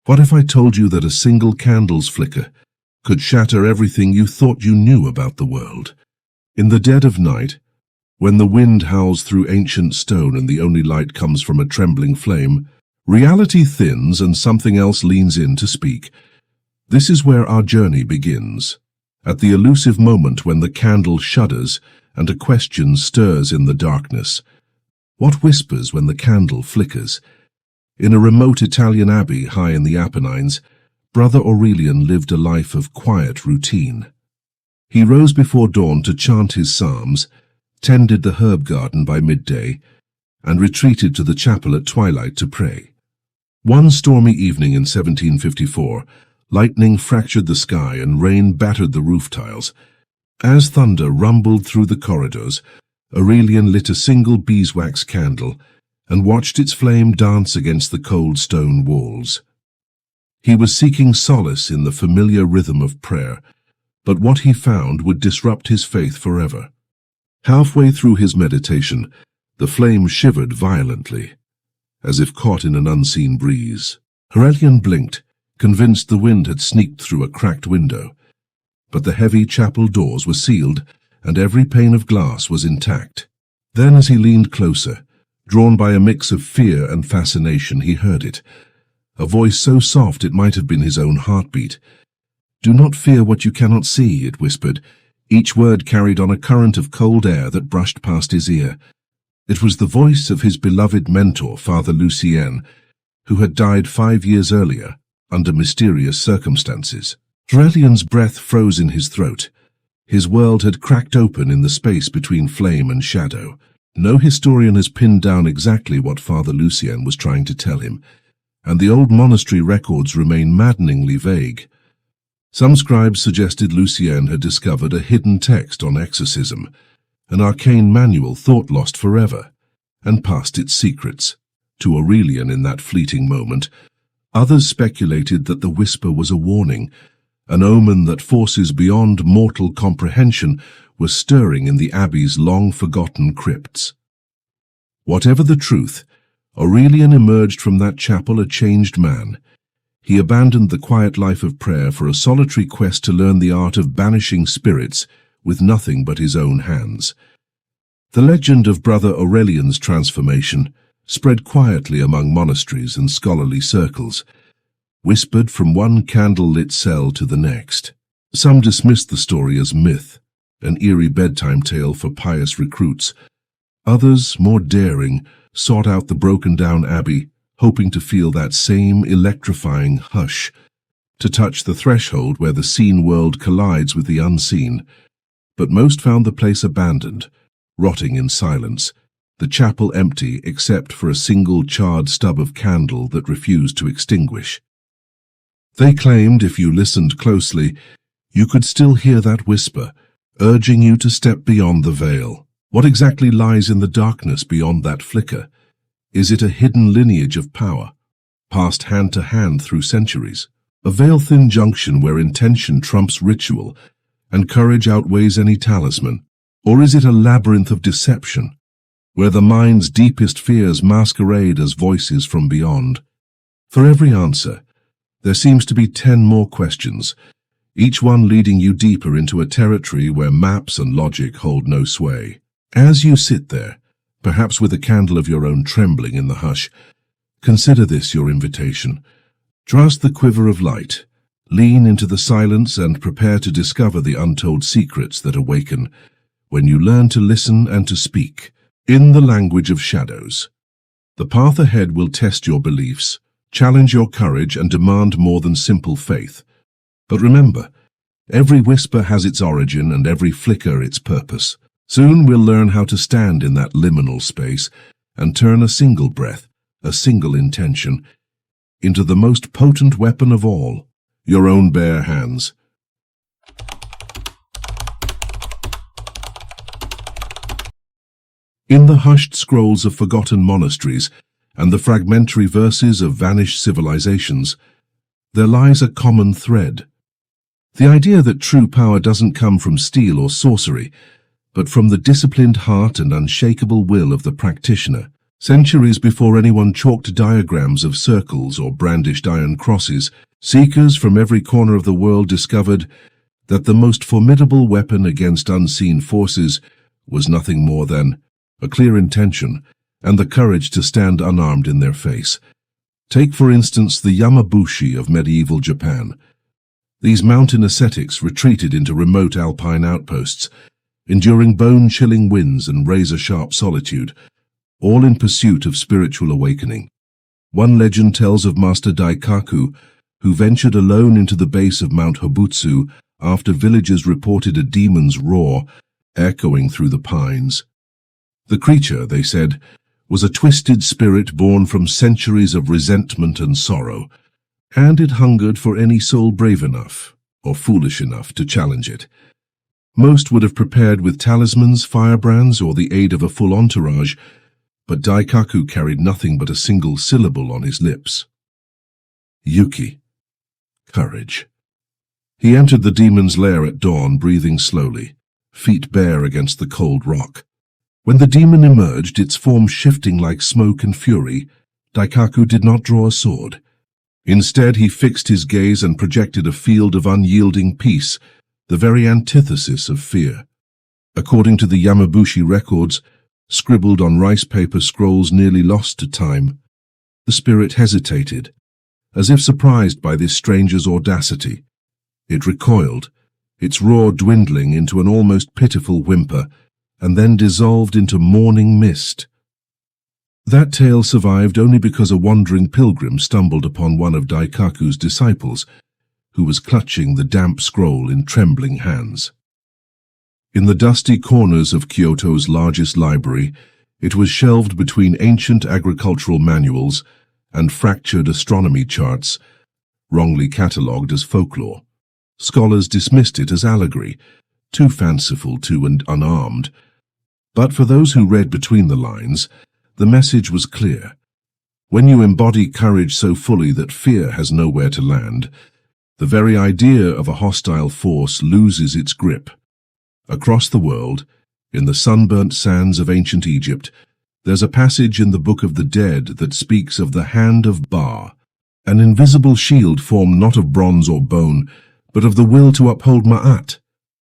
What if I told you that a single candle's flicker could shatter everything you thought you knew about the world? In the dead of night, when the wind howls through ancient stone and the only light comes from a trembling flame, reality thins and something else leans in to speak. This is where our journey begins, at the elusive moment when the candle shudders and a question stirs in the darkness. What whispers when the candle flickers? In a remote Italian abbey high in the Apennines, Brother Aurelian lived a life of quiet routine. He rose before dawn to chant his psalms, tended the herb garden by midday, and retreated to the chapel at twilight to pray. One stormy evening in 1754, lightning fractured the sky and rain battered the roof tiles. As thunder rumbled through the corridors, Aurelian lit a single beeswax candle and watched its flame dance against the cold stone walls. He was seeking solace in the familiar rhythm of prayer, but what he found would disrupt his faith forever. Halfway through his meditation, the flame shivered violently, as if caught in an unseen breeze. Aurelian blinked, convinced the wind had sneaked through a cracked window. But the heavy chapel doors were sealed, and every pane of glass was intact. Then, as he leaned closer, drawn by a mix of fear and fascination, he heard it. A voice so soft it might have been his own heartbeat. "Do not fear what you cannot see," it whispered. Each word carried on a current of cold air that brushed past his ear. It was the voice of his beloved mentor, Father Lucien, who had died 5 years earlier, under mysterious circumstances. Aurelian's breath froze in his throat. His world had cracked open in the space between flame and shadow. No historian has pinned down exactly what Father Lucien was trying to tell him, and the old monastery records remain maddeningly vague. Some scribes suggested Lucien had discovered a hidden text on exorcism, an arcane manual thought lost forever, and passed its secrets to Aurelian in that fleeting moment. Others speculated that the whisper was a warning, an omen that forces beyond mortal comprehension were stirring in the abbey's long-forgotten crypts. Whatever the truth, Aurelian emerged from that chapel a changed man. He abandoned the quiet life of prayer for a solitary quest to learn the art of banishing spirits with nothing but his own hands. The legend of Brother Aurelian's transformation spread quietly among monasteries and scholarly circles, whispered from one candle-lit cell to the next. Some dismissed the story as myth, an eerie bedtime tale for pious recruits. Others, more daring, sought out the broken-down abbey, hoping to feel that same electrifying hush, to touch the threshold where the seen world collides with the unseen. But most found the place abandoned, rotting in silence, the chapel empty except for a single charred stub of candle that refused to extinguish. They claimed if you listened closely, you could still hear that whisper, urging you to step beyond the veil. What exactly lies in the darkness beyond that flicker? Is it a hidden lineage of power, passed hand to hand through centuries? A veil-thin junction where intention trumps ritual and courage outweighs any talisman? Or is it a labyrinth of deception, where the mind's deepest fears masquerade as voices from beyond? For every answer, there seems to be 10 more questions, each one leading you deeper into a territory where maps and logic hold no sway. As you sit there, perhaps with a candle of your own trembling in the hush, consider this your invitation. Trust the quiver of light, lean into the silence and prepare to discover the untold secrets that awaken when you learn to listen and to speak in the language of shadows. The path ahead will test your beliefs, challenge your courage, and demand more than simple faith. But remember, every whisper has its origin and every flicker its purpose. Soon we'll learn how to stand in that liminal space and turn a single breath, a single intention, into the most potent weapon of all, your own bare hands. In the hushed scrolls of forgotten monasteries and the fragmentary verses of vanished civilizations, there lies a common thread. The idea that true power doesn't come from steel or sorcery, but from the disciplined heart and unshakable will of the practitioner. Centuries before anyone chalked diagrams of circles or brandished iron crosses, seekers from every corner of the world discovered that the most formidable weapon against unseen forces was nothing more than a clear intention and the courage to stand unarmed in their face. Take, for instance, the Yamabushi of medieval Japan. These mountain ascetics retreated into remote alpine outposts, enduring bone-chilling winds and razor-sharp solitude, all in pursuit of spiritual awakening. One legend tells of Master Daikaku, who ventured alone into the base of Mount Hobutsu after villagers reported a demon's roar echoing through the pines. The creature, they said, was a twisted spirit born from centuries of resentment and sorrow, and it hungered for any soul brave enough or foolish enough to challenge it. Most would have prepared with talismans, firebrands, or the aid of a full entourage, but Daikaku carried nothing but a single syllable on his lips. Yuki. Courage. He entered the demon's lair at dawn, breathing slowly, feet bare against the cold rock. When the demon emerged, its form shifting like smoke and fury, Daikaku did not draw a sword. Instead, he fixed his gaze and projected a field of unyielding peace, the very antithesis of fear. According to the Yamabushi records, scribbled on rice paper scrolls nearly lost to time, the spirit hesitated, as if surprised by this stranger's audacity. It recoiled, its roar dwindling into an almost pitiful whimper, and then dissolved into morning mist. That tale survived only because a wandering pilgrim stumbled upon one of Daikaku's disciples, who was clutching the damp scroll in trembling hands. In the dusty corners of Kyoto's largest library, it was shelved between ancient agricultural manuals and fractured astronomy charts, wrongly catalogued as folklore. Scholars dismissed it as allegory, too fanciful to and unarmed. But for those who read between the lines, the message was clear. When you embody courage so fully that fear has nowhere to land, the very idea of a hostile force loses its grip. Across the world, in the sunburnt sands of ancient Egypt, there's a passage in the Book of the Dead that speaks of the hand of Ba, an invisible shield formed not of bronze or bone, but of the will to uphold Ma'at,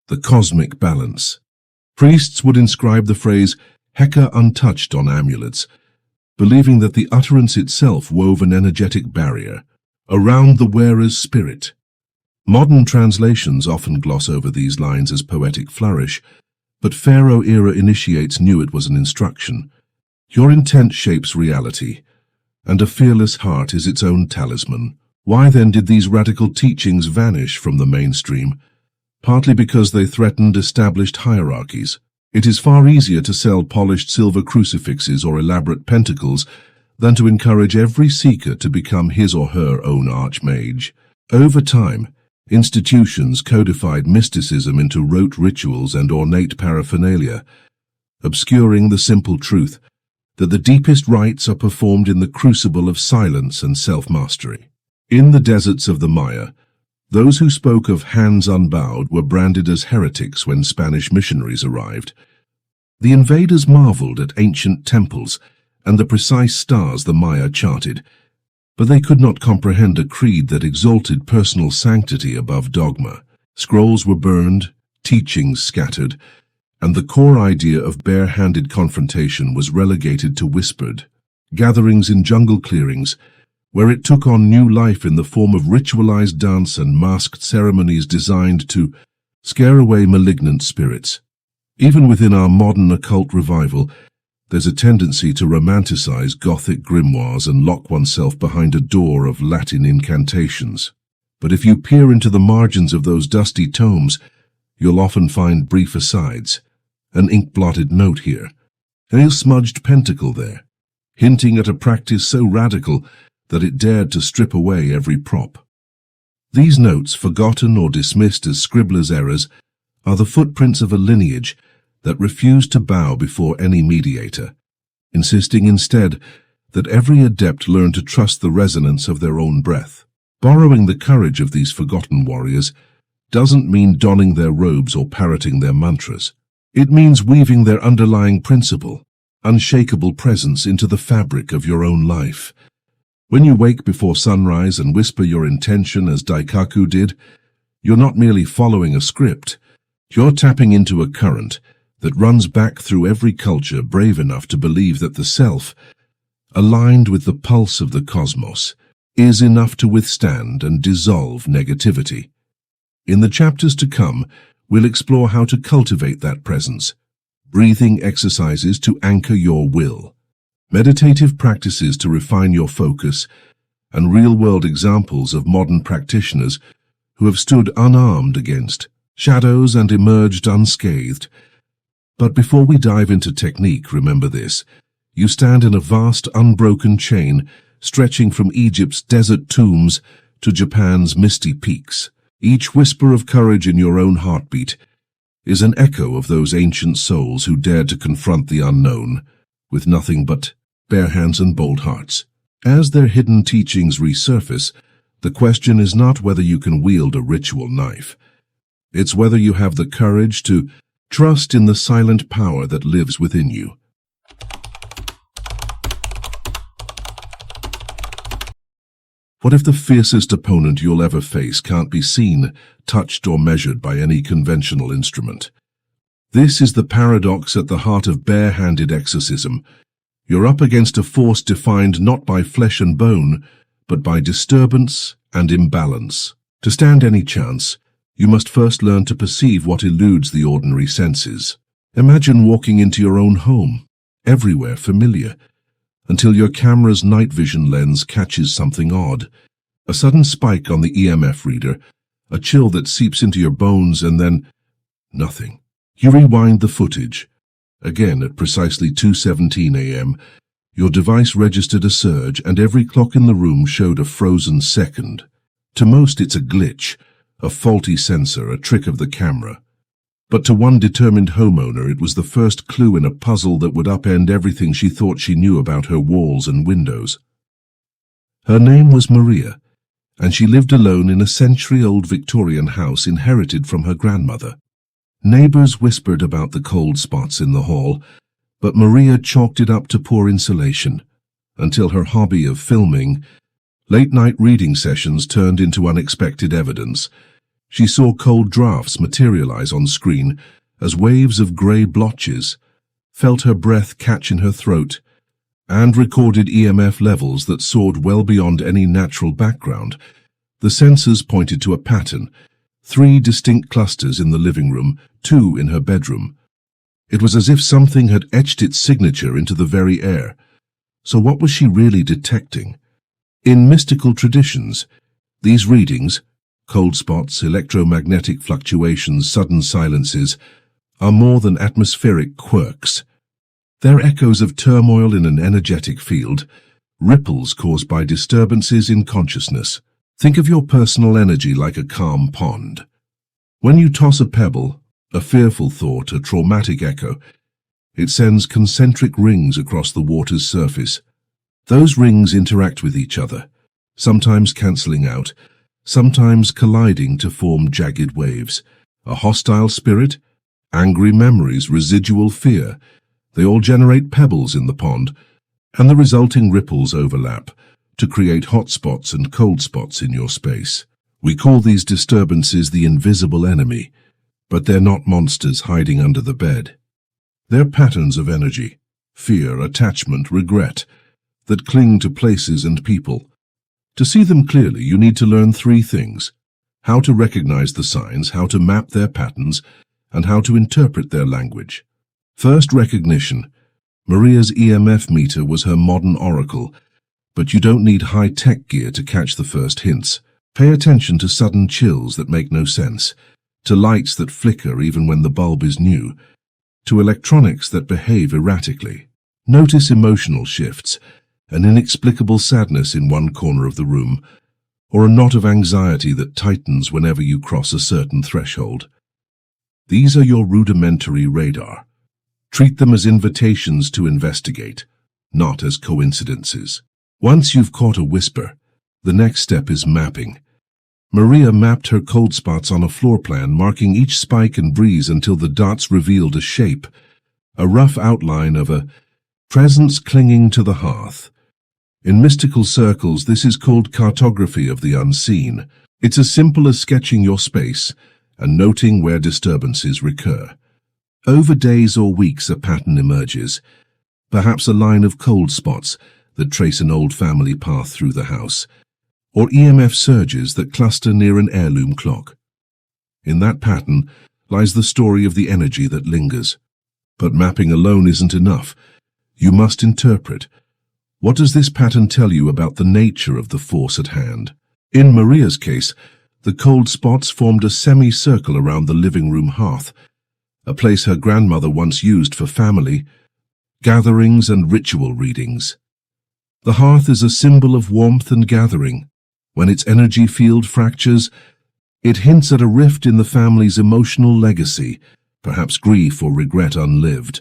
the cosmic balance. Priests would inscribe the phrase Heka untouched on amulets, believing that the utterance itself wove an energetic barrier around the wearer's spirit. Modern translations often gloss over these lines as poetic flourish, but Pharaoh-era initiates knew it was an instruction. Your intent shapes reality, and a fearless heart is its own talisman. Why then did these radical teachings vanish from the mainstream? Partly because they threatened established hierarchies. It is far easier to sell polished silver crucifixes or elaborate pentacles than to encourage every seeker to become his or her own archmage. Over time, institutions codified mysticism into rote rituals and ornate paraphernalia, obscuring the simple truth that the deepest rites are performed in the crucible of silence and self-mastery. In the deserts of the Maya, those who spoke of hands unbowed were branded as heretics when Spanish missionaries arrived. The invaders marveled at ancient temples and the precise stars the Maya charted, but they could not comprehend a creed that exalted personal sanctity above dogma. Scrolls were burned, teachings scattered, and the core idea of barehanded confrontation was relegated to whispered gatherings in jungle clearings, where it took on new life in the form of ritualized dance and masked ceremonies designed to scare away malignant spirits. Even within our modern occult revival, there's a tendency to romanticize Gothic grimoires and lock oneself behind a door of Latin incantations. But if you peer into the margins of those dusty tomes, you'll often find brief asides, an ink-blotted note here, a smudged pentacle there, hinting at a practice so radical that it dared to strip away every prop. These notes, forgotten or dismissed as scribblers' errors, are the footprints of a lineage that refused to bow before any mediator, insisting instead that every adept learn to trust the resonance of their own breath. Borrowing the courage of these forgotten warriors doesn't mean donning their robes or parroting their mantras. It means weaving their underlying principle, unshakable presence into the fabric of your own life. When you wake before sunrise and whisper your intention as Daikaku did, you're not merely following a script. You're tapping into a current that runs back through every culture brave enough to believe that the self, aligned with the pulse of the cosmos, is enough to withstand and dissolve negativity. In the chapters to come, we'll explore how to cultivate that presence, breathing exercises to anchor your will, meditative practices to refine your focus, and real-world examples of modern practitioners who have stood unarmed against shadows and emerged unscathed. But before we dive into technique, remember this: you stand in a vast, unbroken chain stretching from Egypt's desert tombs to Japan's misty peaks. Each whisper of courage in your own heartbeat is an echo of those ancient souls who dared to confront the unknown with nothing but bare hands and bold hearts. As their hidden teachings resurface, the question is not whether you can wield a ritual knife. It's whether you have the courage to trust in the silent power that lives within you. What if the fiercest opponent you'll ever face can't be seen, touched, or measured by any conventional instrument? This is the paradox at the heart of barehanded exorcism. You're up against a force defined not by flesh and bone, but by disturbance and imbalance. To stand any chance, you must first learn to perceive what eludes the ordinary senses. Imagine walking into your own home, everywhere familiar, until your camera's night vision lens catches something odd. A sudden spike on the EMF reader, a chill that seeps into your bones, and then nothing. You rewind the footage. Again at precisely 2:17 a.m., your device registered a surge, and every clock in the room showed a frozen second. To most, it's a glitch, a faulty sensor, a trick of the camera. But to one determined homeowner, it was the first clue in a puzzle that would upend everything she thought she knew about her walls and windows. Her name was Maria, and she lived alone in a century-old Victorian house inherited from her grandmother. Neighbors whispered about the cold spots in the hall, but Maria chalked it up to poor insulation, until her hobby of filming late-night reading sessions turned into unexpected evidence. She saw cold drafts materialize on screen as waves of grey blotches, felt her breath catch in her throat, and recorded EMF levels that soared well beyond any natural background. The sensors pointed to a pattern: 3 distinct clusters in the living room, 2 in her bedroom. It was as if something had etched its signature into the very air. So what was she really detecting? In mystical traditions, these readings, cold spots, electromagnetic fluctuations, sudden silences, are more than atmospheric quirks. They're echoes of turmoil in an energetic field, ripples caused by disturbances in consciousness. Think of your personal energy like a calm pond. When you toss a pebble, a fearful thought, a traumatic echo, it sends concentric rings across the water's surface. Those rings interact with each other, sometimes cancelling out, sometimes colliding to form jagged waves. A hostile spirit, angry memories, residual fear, they all generate pebbles in the pond, and the resulting ripples overlap to create hot spots and cold spots in your space. We call these disturbances the invisible enemy, but they're not monsters hiding under the bed. They're patterns of energy, fear, attachment, regret, that cling to places and people. To see them clearly, you need to learn 3 things: how to recognize the signs, how to map their patterns, and how to interpret their language. First, recognition. Maria's EMF meter was her modern oracle, but you don't need high-tech gear to catch the first hints. Pay attention to sudden chills that make no sense, to lights that flicker even when the bulb is new, to electronics that behave erratically. Notice emotional shifts, an inexplicable sadness in one corner of the room, or a knot of anxiety that tightens whenever you cross a certain threshold. These are your rudimentary radar. Treat them as invitations to investigate, not as coincidences. Once you've caught a whisper, the next step is mapping. Maria mapped her cold spots on a floor plan, marking each spike and breeze until the dots revealed a shape, a rough outline of a Presence clinging to the hearth. In mystical circles, this is called cartography of the unseen. It's as simple as sketching your space and noting where disturbances recur. Over days or weeks, a pattern emerges, perhaps a line of cold spots that trace an old family path through the house, or EMF surges that cluster near an heirloom clock. In that pattern lies the story of the energy that lingers. But mapping alone isn't enough. You must interpret. What does this pattern tell you about the nature of the force at hand? In Maria's case, the cold spots formed a semicircle around the living room hearth, a place her grandmother once used for family gatherings and ritual readings. The hearth is a symbol of warmth and gathering. When its energy field fractures, it hints at a rift in the family's emotional legacy, perhaps grief or regret unlived.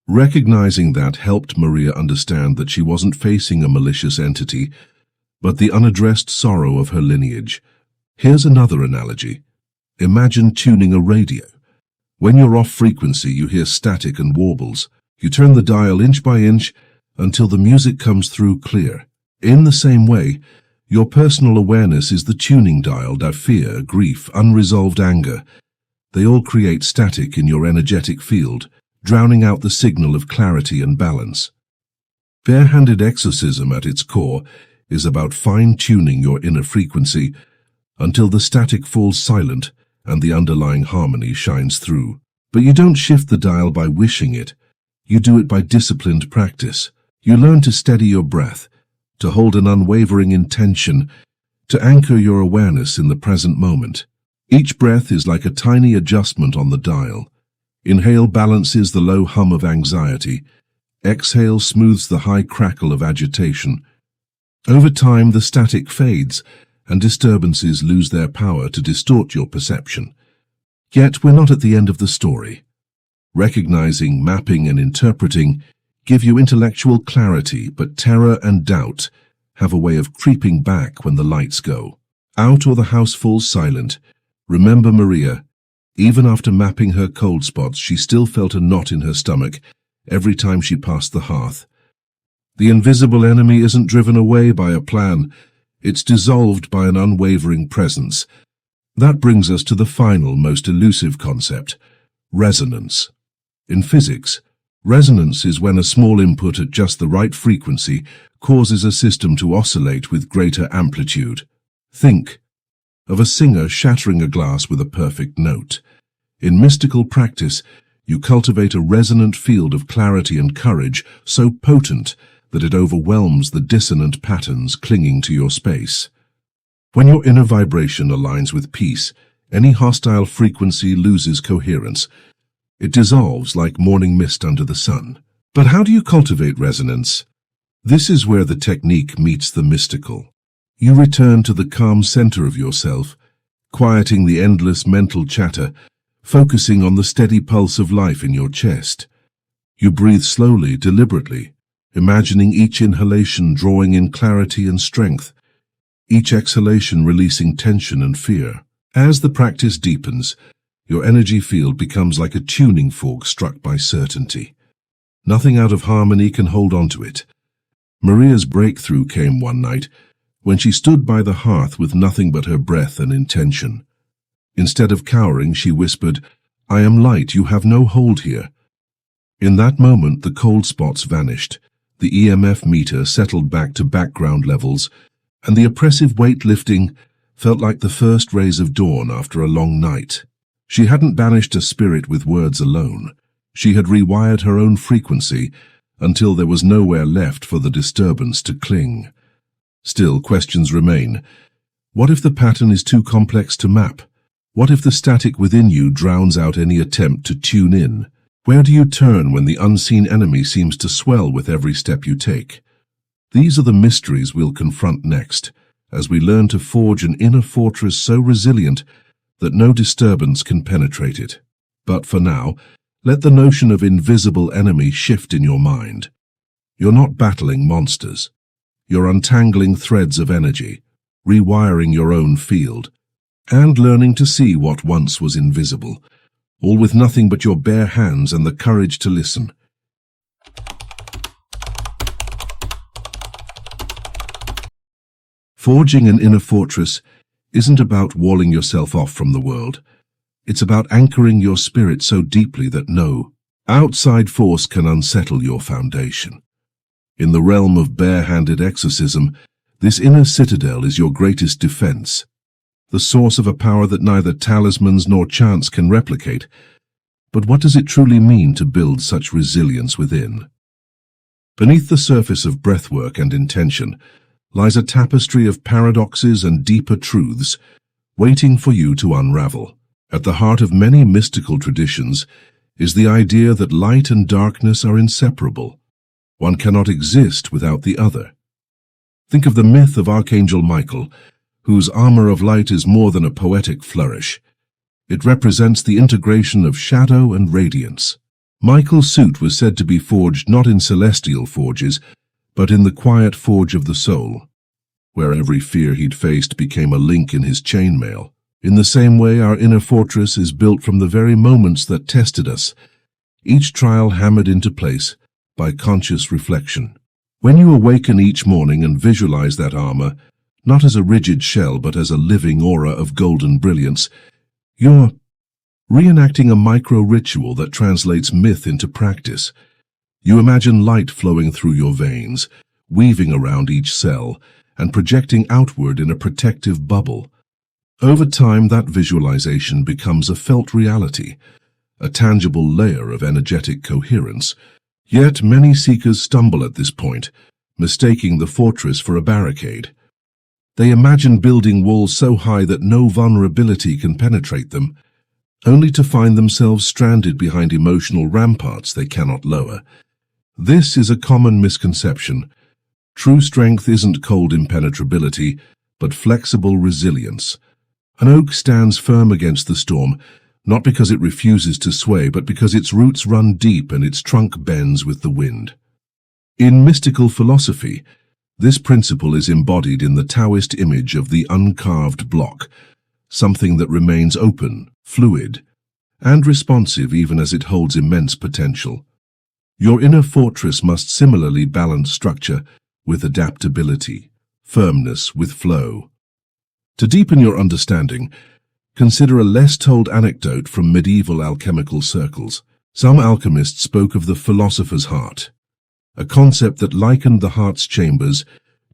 Recognizing that helped Maria understand that she wasn't facing a malicious entity, but the unaddressed sorrow of her lineage. Here's another analogy. Imagine tuning a radio. When you're off frequency, you hear static and warbles. You turn the dial inch by inch until the music comes through clear. In the same way, your personal awareness is the tuning dial that fear, grief, unresolved anger. They all create static in your energetic field, drowning out the signal of clarity and balance. Barehanded exorcism at its core is about fine-tuning your inner frequency until the static falls silent and the underlying harmony shines through. But you don't shift the dial by wishing it. You do it by disciplined practice. You learn to steady your breath, to hold an unwavering intention, to anchor your awareness in the present moment. Each breath is like a tiny adjustment on the dial. Inhale balances the low hum of anxiety. Exhale smooths the high crackle of agitation. Over time, the static fades, and disturbances lose their power to distort your perception. Yet we're not at the end of the story. Recognizing, mapping, and interpreting give you intellectual clarity, but terror and doubt have a way of creeping back when the lights go out or the house falls silent. Remember Maria. Even after mapping her cold spots, she still felt a knot in her stomach every time she passed the hearth. The invisible enemy isn't driven away by a plan. It's dissolved by an unwavering presence. That brings us to the final, most elusive concept, resonance. In physics, resonance is when a small input at just the right frequency causes a system to oscillate with greater amplitude. Think of a singer shattering a glass with a perfect note. In mystical practice, you cultivate a resonant field of clarity and courage so potent that it overwhelms the dissonant patterns clinging to your space. When your inner vibration aligns with peace, any hostile frequency loses coherence. It dissolves like morning mist under the sun. But how do you cultivate resonance? This is where the technique meets the mystical. You return to the calm center of yourself, quieting the endless mental chatter, focusing on the steady pulse of life in your chest. You breathe slowly, deliberately, imagining each inhalation drawing in clarity and strength, each exhalation releasing tension and fear. As the practice deepens, your energy field becomes like a tuning fork struck by certainty. Nothing out of harmony can hold on to it. Maria's breakthrough came one night when she stood by the hearth with nothing but her breath and intention. Instead of cowering, she whispered, "I am light, you have no hold here." In that moment, the cold spots vanished, the EMF meter settled back to background levels, and the oppressive weight lifting felt like the first rays of dawn after a long night. She hadn't banished a spirit with words alone. She had rewired her own frequency until there was nowhere left for the disturbance to cling. Still, questions remain. What if the pattern is too complex to map? What if the static within you drowns out any attempt to tune in? Where do you turn when the unseen enemy seems to swell with every step you take? These are the mysteries we'll confront next, as we learn to forge an inner fortress so resilient that no disturbance can penetrate it. But for now, let the notion of invisible enemy shift in your mind. You're not battling monsters. You're untangling threads of energy, rewiring your own field, and learning to see what once was invisible, all with nothing but your bare hands and the courage to listen. Forging an inner fortress isn't about walling yourself off from the world. It's about anchoring your spirit so deeply that no outside force can unsettle your foundation. In the realm of barehanded exorcism, this inner citadel is your greatest defense, the source of a power that neither talismans nor chance can replicate. But what does it truly mean to build such resilience within? Beneath the surface of breathwork and intention lies a tapestry of paradoxes and deeper truths waiting for you to unravel. At the heart of many mystical traditions is the idea that light and darkness are inseparable. One cannot exist without the other. Think of the myth of Archangel Michael, whose armor of light is more than a poetic flourish. It represents the integration of shadow and radiance. Michael's suit was said to be forged not in celestial forges, but in the quiet forge of the soul, where every fear he'd faced became a link in his chainmail. In the same way, our inner fortress is built from the very moments that tested us, each trial hammered into place by conscious reflection. When you awaken each morning and visualize that armor, not as a rigid shell but as a living aura of golden brilliance, you're reenacting a micro-ritual that translates myth into practice. You imagine light flowing through your veins, weaving around each cell, and projecting outward in a protective bubble. Over time, that visualization becomes a felt reality, a tangible layer of energetic coherence. Yet many seekers stumble at this point, mistaking the fortress for a barricade. They imagine building walls so high that no vulnerability can penetrate them, only to find themselves stranded behind emotional ramparts they cannot lower. This is a common misconception. True strength isn't cold impenetrability, but flexible resilience. An oak stands firm against the storm, not because it refuses to sway, but because its roots run deep and its trunk bends with the wind. In mystical philosophy, this principle is embodied in the Taoist image of the uncarved block, something that remains open, fluid, and responsive even as it holds immense potential. Your inner fortress must similarly balance structure with adaptability, firmness with flow. To deepen your understanding, consider a less-told anecdote from medieval alchemical circles. Some alchemists spoke of the philosopher's heart, a concept that likened the heart's chambers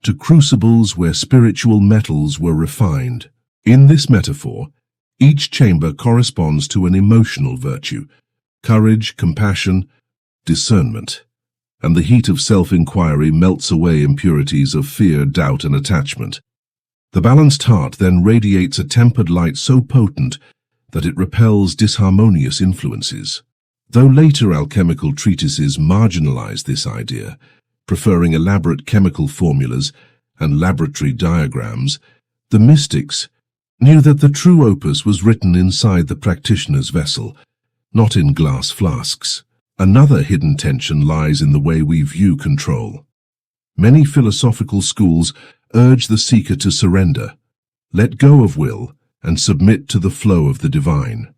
to crucibles where spiritual metals were refined. In this metaphor, each chamber corresponds to an emotional virtue: courage, compassion, discernment, and the heat of self-inquiry melts away impurities of fear, doubt, and attachment. The balanced heart then radiates a tempered light so potent that it repels disharmonious influences. Though later alchemical treatises marginalized this idea, preferring elaborate chemical formulas and laboratory diagrams, the mystics knew that the true opus was written inside the practitioner's vessel, not in glass flasks. Another hidden tension lies in the way we view control. Many philosophical schools urge the seeker to surrender, let go of will, and submit to the flow of the divine.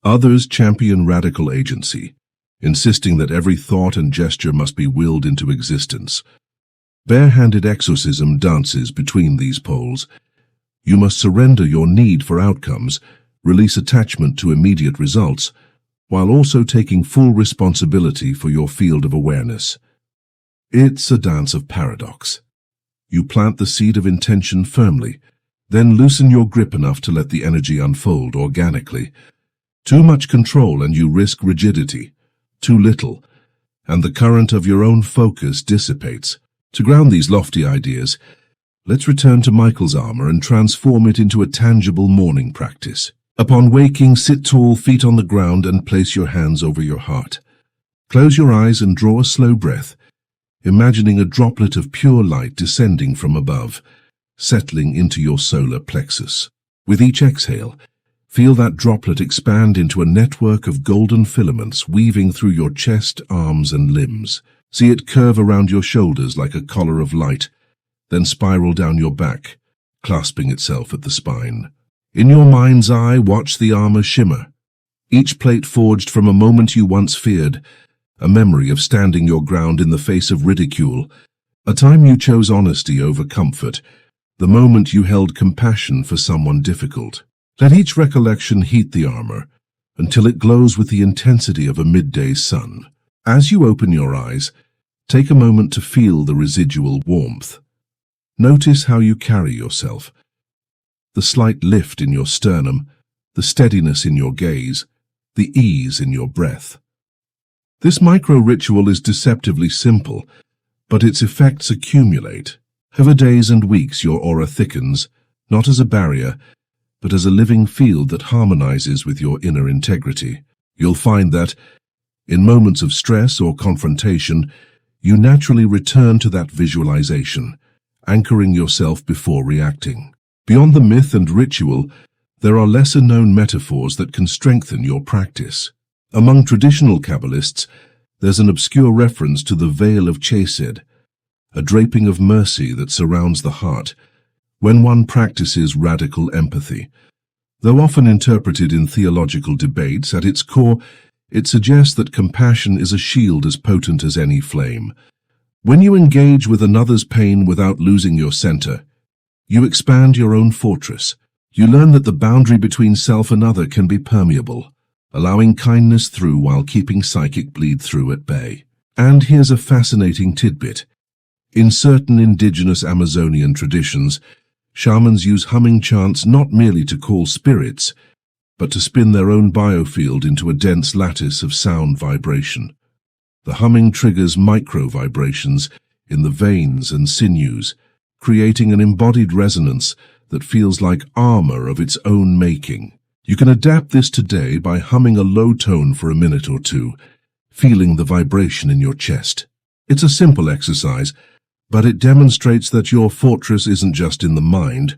Others champion radical agency, insisting that every thought and gesture must be willed into existence. Barehanded exorcism dances between these poles. You must surrender your need for outcomes, release attachment to immediate results, while also taking full responsibility for your field of awareness. It's a dance of paradox. You plant the seed of intention firmly, then loosen your grip enough to let the energy unfold organically. Too much control and you risk rigidity. Too little, and the current of your own focus dissipates. To ground these lofty ideas, let's return to Michael's armor and transform it into a tangible morning practice. Upon waking, sit tall, feet on the ground, and place your hands over your heart. Close your eyes and draw a slow breath, imagining a droplet of pure light descending from above, settling into your solar plexus. With each exhale, feel that droplet expand into a network of golden filaments weaving through your chest, arms, and limbs. See it curve around your shoulders like a collar of light, then spiral down your back, clasping itself at the spine. In your mind's eye, watch the armor shimmer, each plate forged from a moment you once feared, a memory of standing your ground in the face of ridicule, a time you chose honesty over comfort, the moment you held compassion for someone difficult. Let each recollection heat the armor until it glows with the intensity of a midday sun. As you open your eyes, take a moment to feel the residual warmth. Notice how you carry yourself. The slight lift in your sternum, the steadiness in your gaze, the ease in your breath. This micro-ritual is deceptively simple, but its effects accumulate. Over days and weeks your aura thickens, not as a barrier, but as a living field that harmonizes with your inner integrity. You'll find that, in moments of stress or confrontation, you naturally return to that visualization, anchoring yourself before reacting. Beyond the myth and ritual, there are lesser-known metaphors that can strengthen your practice. Among traditional Kabbalists, there's an obscure reference to the veil of Chesed, a draping of mercy that surrounds the heart, when one practices radical empathy. Though often interpreted in theological debates, at its core, it suggests that compassion is a shield as potent as any flame. When you engage with another's pain without losing your center, you expand your own fortress. You learn that the boundary between self and other can be permeable, allowing kindness through while keeping psychic bleed-through at bay. And here's a fascinating tidbit. In certain indigenous Amazonian traditions, shamans use humming chants not merely to call spirits, but to spin their own biofield into a dense lattice of sound vibration. The humming triggers micro-vibrations in the veins and sinews, creating an embodied resonance that feels like armor of its own making. You can adapt this today by humming a low tone for a minute or two, feeling the vibration in your chest. It's a simple exercise, but it demonstrates that your fortress isn't just in the mind,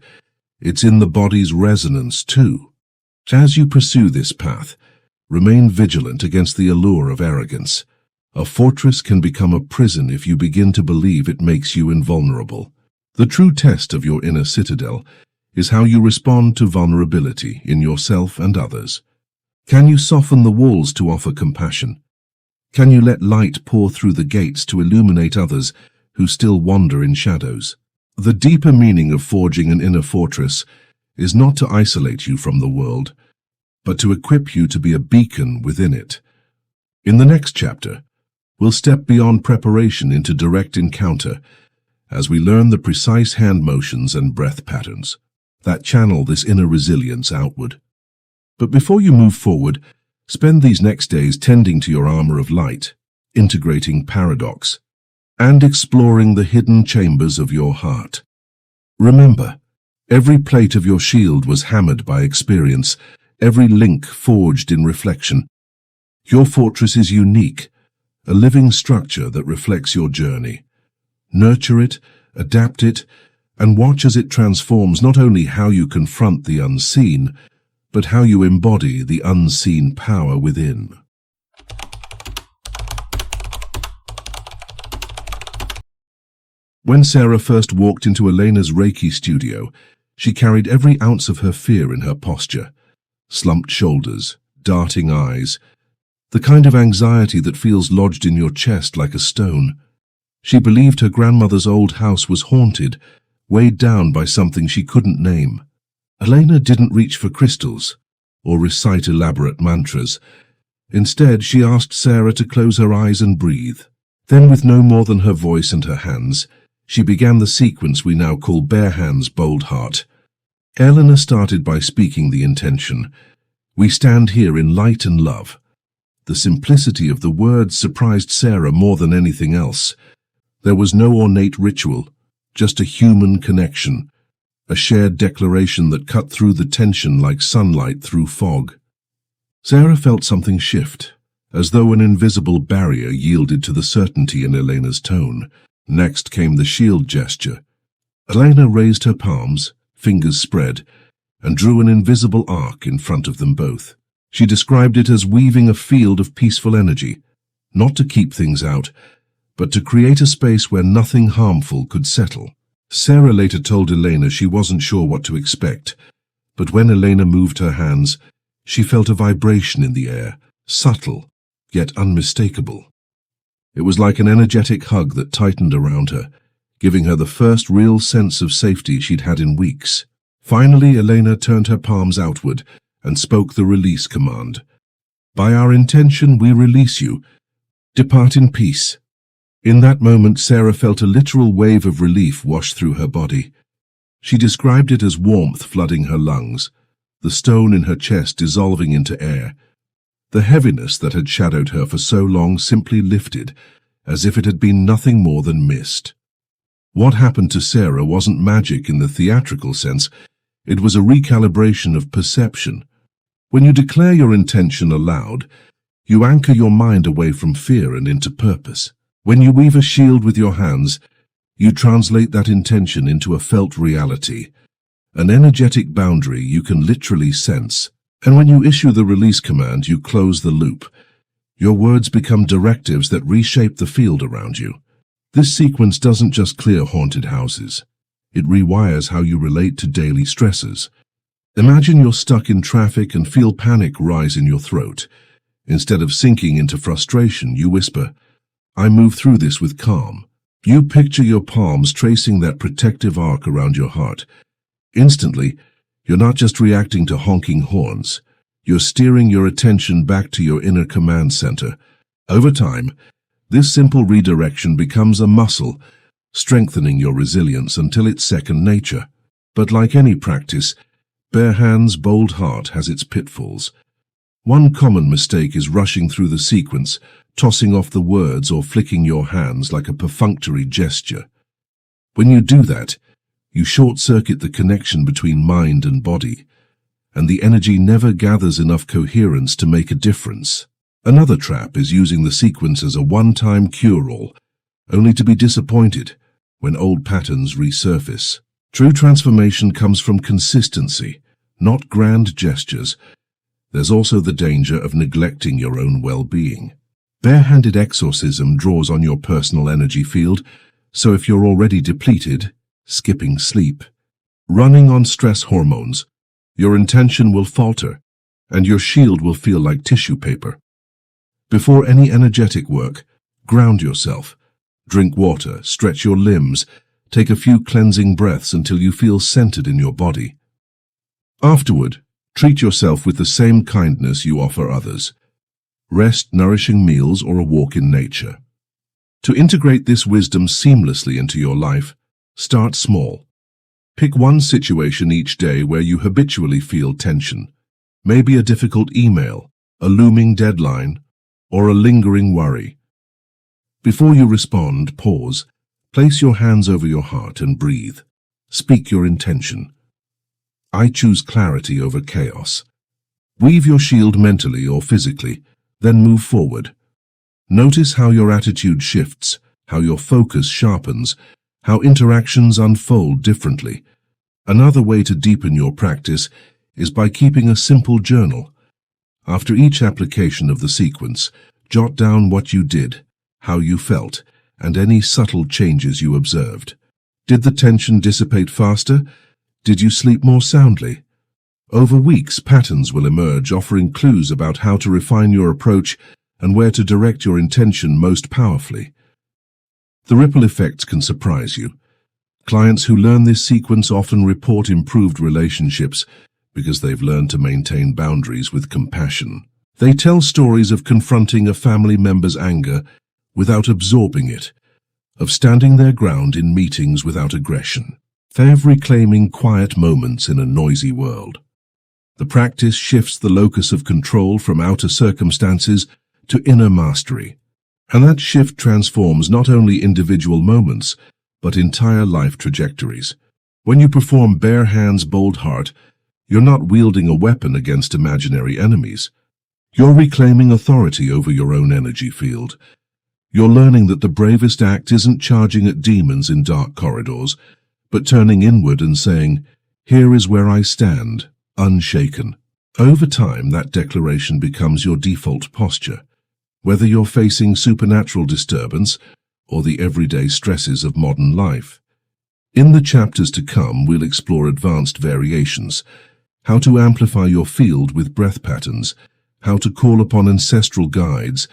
it's in the body's resonance too. As you pursue this path, remain vigilant against the allure of arrogance. A fortress can become a prison if you begin to believe it makes you invulnerable. The true test of your inner citadel is how you respond to vulnerability in yourself and others. Can you soften the walls to offer compassion? Can you let light pour through the gates to illuminate others who still wander in shadows? The deeper meaning of forging an inner fortress is not to isolate you from the world, but to equip you to be a beacon within it. In the next chapter, we'll step beyond preparation into direct encounter as we learn the precise hand motions and breath patterns that channel this inner resilience outward. But before you move forward, spend these next days tending to your armor of light, integrating paradox, and exploring the hidden chambers of your heart. Remember, every plate of your shield was hammered by experience, every link forged in reflection. Your fortress is unique, a living structure that reflects your journey. Nurture it, adapt it, and watch as it transforms not only how you confront the unseen, but how you embody the unseen power within. When Sarah first walked into Elena's Reiki studio, she carried every ounce of her fear in her posture. Slumped shoulders, darting eyes, the kind of anxiety that feels lodged in your chest like a stone. She believed her grandmother's old house was haunted, weighed down by something she couldn't name. Elena didn't reach for crystals or recite elaborate mantras. Instead, she asked Sarah to close her eyes and breathe. Then, with no more than her voice and her hands, she began the sequence we now call Bare Hands, Bold Heart. Elena started by speaking the intention. We stand here in light and love. The simplicity of the words surprised Sarah more than anything else. There was no ornate ritual, just a human connection, a shared declaration that cut through the tension like sunlight through fog. Sarah felt something shift, as though an invisible barrier yielded to the certainty in Elena's tone. Next came the shield gesture. Elena raised her palms, fingers spread, and drew an invisible arc in front of them both. She described it as weaving a field of peaceful energy, not to keep things out, but to create a space where nothing harmful could settle. Sarah later told Elena she wasn't sure what to expect, but when Elena moved her hands, she felt a vibration in the air, subtle, yet unmistakable. It was like an energetic hug that tightened around her, giving her the first real sense of safety she'd had in weeks. Finally, Elena turned her palms outward and spoke the release command. "By our intention, we release you. Depart in peace." In that moment, Sarah felt a literal wave of relief wash through her body. She described it as warmth flooding her lungs, the stone in her chest dissolving into air. The heaviness that had shadowed her for so long simply lifted, as if it had been nothing more than mist. What happened to Sarah wasn't magic in the theatrical sense. It was a recalibration of perception. When you declare your intention aloud, you anchor your mind away from fear and into purpose. When you weave a shield with your hands, you translate that intention into a felt reality, an energetic boundary you can literally sense. And when you issue the release command, you close the loop. Your words become directives that reshape the field around you. This sequence doesn't just clear haunted houses. It rewires how you relate to daily stresses. Imagine you're stuck in traffic and feel panic rise in your throat. Instead of sinking into frustration, you whisper, "I move through this with calm." You picture your palms tracing that protective arc around your heart. Instantly, you're not just reacting to honking horns. You're steering your attention back to your inner command center. Over time, this simple redirection becomes a muscle, strengthening your resilience until it's second nature. But like any practice, bare hands, bold heart has its pitfalls. One common mistake is rushing through the sequence, tossing off the words or flicking your hands like a perfunctory gesture. When you do that, you short-circuit the connection between mind and body, and the energy never gathers enough coherence to make a difference. Another trap is using the sequence as a one-time cure-all, only to be disappointed when old patterns resurface. True transformation comes from consistency, not grand gestures. There's also the danger of neglecting your own well-being. Barehanded Exorcism draws on your personal energy field, so if you're already depleted, skipping sleep, running on stress hormones, your intention will falter, and your shield will feel like tissue paper. Before any energetic work, ground yourself. Drink water, stretch your limbs, take a few cleansing breaths until you feel centered in your body. Afterward, treat yourself with the same kindness you offer others. Rest, nourishing meals, or a walk in nature. To integrate this wisdom seamlessly into your life, start small. Pick one situation each day where you habitually feel tension. Maybe a difficult email, a looming deadline, or a lingering worry. Before you respond, pause, place your hands over your heart and breathe. Speak your intention. I choose clarity over chaos. Weave your shield mentally or physically, then move forward. Notice how your attitude shifts, how your focus sharpens, how interactions unfold differently. Another way to deepen your practice is by keeping a simple journal. After each application of the sequence, jot down what you did, how you felt, and any subtle changes you observed. Did the tension dissipate faster? Did you sleep more soundly? Over weeks, patterns will emerge, offering clues about how to refine your approach and where to direct your intention most powerfully. The ripple effects can surprise you. Clients who learn this sequence often report improved relationships because they've learned to maintain boundaries with compassion. They tell stories of confronting a family member's anger without absorbing it, of standing their ground in meetings without aggression. They're reclaiming quiet moments in a noisy world. The practice shifts the locus of control from outer circumstances to inner mastery, and that shift transforms not only individual moments, but entire life trajectories. When you perform bare hands, bold heart, you're not wielding a weapon against imaginary enemies. You're reclaiming authority over your own energy field. You're learning that the bravest act isn't charging at demons in dark corridors, but turning inward and saying, "Here is where I stand, unshaken." Over time, that declaration becomes your default posture, whether you're facing supernatural disturbance or the everyday stresses of modern life. In the chapters to come, we'll explore advanced variations, how to amplify your field with breath patterns, how to call upon ancestral guides,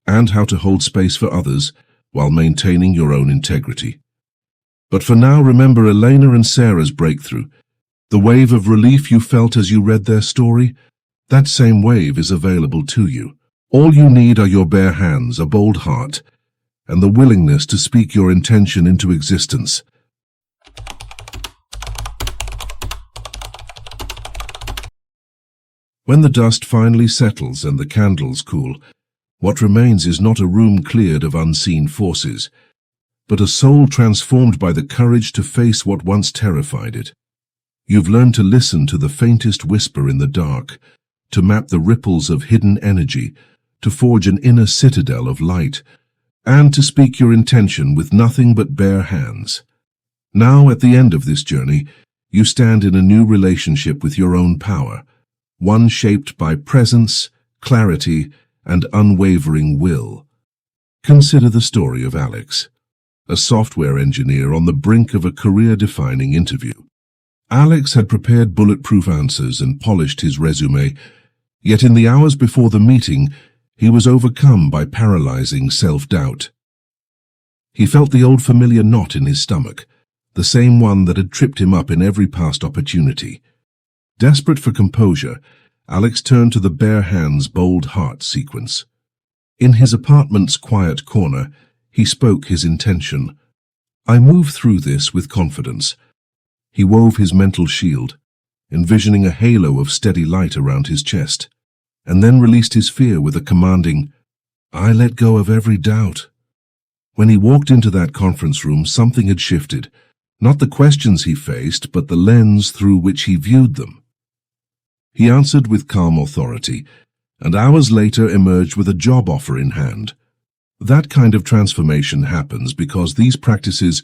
and how to hold space for others while maintaining your own integrity. But for now, remember Elena and Sarah's breakthrough. The wave of relief you felt as you read their story, that same wave is available to you. All you need are your bare hands, a bold heart, and the willingness to speak your intention into existence. When the dust finally settles and the candles cool, what remains is not a room cleared of unseen forces, but a soul transformed by the courage to face what once terrified it. You've learned to listen to the faintest whisper in the dark, to map the ripples of hidden energy, to forge an inner citadel of light, and to speak your intention with nothing but bare hands. Now, at the end of this journey, you stand in a new relationship with your own power, one shaped by presence, clarity, and unwavering will. Consider the story of Alex, a software engineer on the brink of a career-defining interview. Alex had prepared bulletproof answers and polished his resume, yet in the hours before the meeting, he was overcome by paralyzing self-doubt. He felt the old familiar knot in his stomach, the same one that had tripped him up in every past opportunity. Desperate for composure, Alex turned to the bare hands, bold heart sequence. In his apartment's quiet corner, he spoke his intention. I move through this with confidence. He wove his mental shield, envisioning a halo of steady light around his chest, and then released his fear with a commanding, I let go of every doubt. When he walked into that conference room, something had shifted, not the questions he faced, but the lens through which he viewed them. He answered with calm authority, and hours later emerged with a job offer in hand. That kind of transformation happens because these practices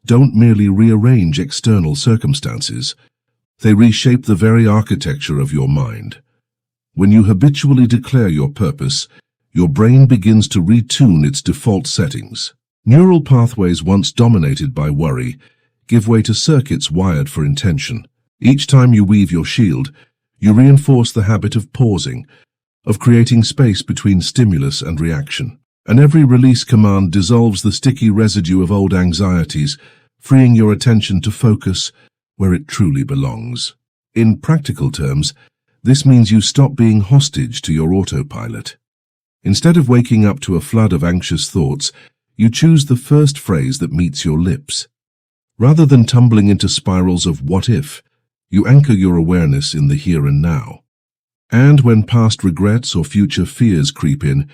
don't merely rearrange external circumstances, they reshape the very architecture of your mind. When you habitually declare your purpose, your brain begins to retune its default settings. Neural pathways once dominated by worry give way to circuits wired for intention. Each time you weave your shield, you reinforce the habit of pausing, of creating space between stimulus and reaction. And every release command dissolves the sticky residue of old anxieties, freeing your attention to focus where it truly belongs. In practical terms, this means you stop being hostage to your autopilot. Instead of waking up to a flood of anxious thoughts, you choose the first phrase that meets your lips. Rather than tumbling into spirals of what if, you anchor your awareness in the here and now. And when past regrets or future fears creep in,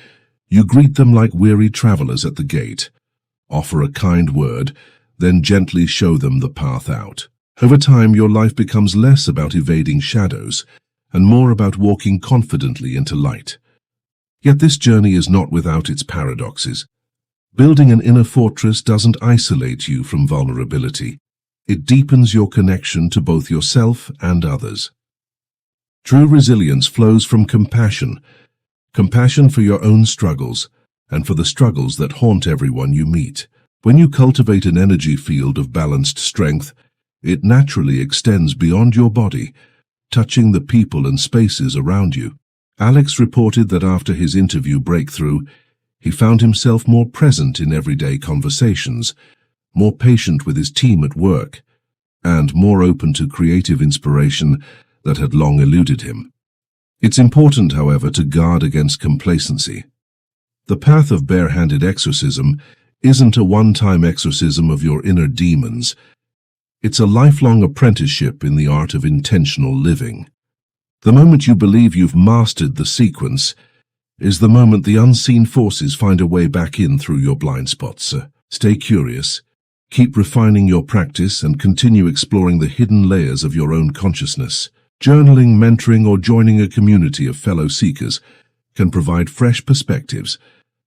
you greet them like weary travelers at the gate, offer a kind word, then gently show them the path out. Over time, your life becomes less about evading shadows and more about walking confidently into light. Yet this journey is not without its paradoxes. Building an inner fortress doesn't isolate you from vulnerability. It deepens your connection to both yourself and others. True resilience flows from compassion for your own struggles, and for the struggles that haunt everyone you meet. When you cultivate an energy field of balanced strength, it naturally extends beyond your body, touching the people and spaces around you. Alex reported that after his interview breakthrough, he found himself more present in everyday conversations, more patient with his team at work, and more open to creative inspiration that had long eluded him. It's important, however, to guard against complacency. The path of barehanded exorcism isn't a one-time exorcism of your inner demons. It's a lifelong apprenticeship in the art of intentional living. The moment you believe you've mastered the sequence is the moment the unseen forces find a way back in through your blind spots. Stay curious, keep refining your practice, and continue exploring the hidden layers of your own consciousness. Journaling, mentoring, or joining a community of fellow seekers can provide fresh perspectives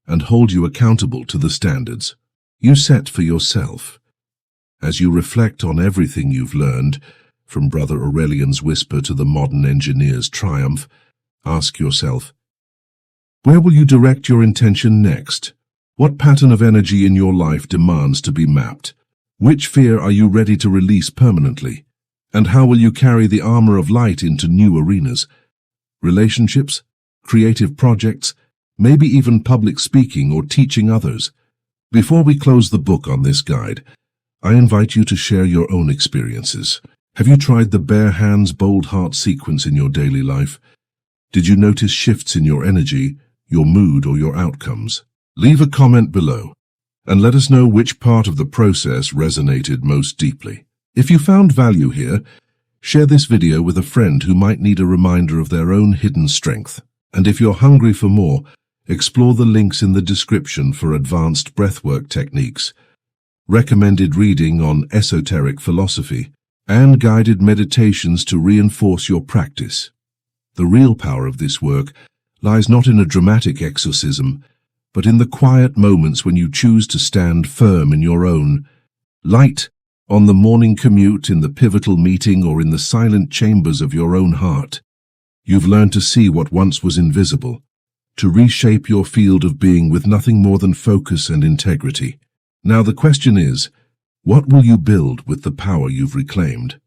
and hold you accountable to the standards you set for yourself. As you reflect on everything you've learned, from Brother Aurelian's whisper to the modern engineer's triumph, ask yourself, where will you direct your intention next? What pattern of energy in your life demands to be mapped? Which fear are you ready to release permanently? And how will you carry the armor of light into new arenas? Relationships, creative projects, maybe even public speaking or teaching others. Before we close the book on this guide, I invite you to share your own experiences. Have you tried the bare hands, bold heart sequence in your daily life? Did you notice shifts in your energy, your mood, or your outcomes? Leave a comment below and let us know which part of the process resonated most deeply. If you found value here, share this video with a friend who might need a reminder of their own hidden strength. And if you're hungry for more, explore the links in the description for advanced breathwork techniques, recommended reading on esoteric philosophy, and guided meditations to reinforce your practice. The real power of this work lies not in a dramatic exorcism, but in the quiet moments when you choose to stand firm in your own light, on the morning commute, in the pivotal meeting, or in the silent chambers of your own heart. You've learned to see what once was invisible, to reshape your field of being with nothing more than focus and integrity. Now the question is, what will you build with the power you've reclaimed?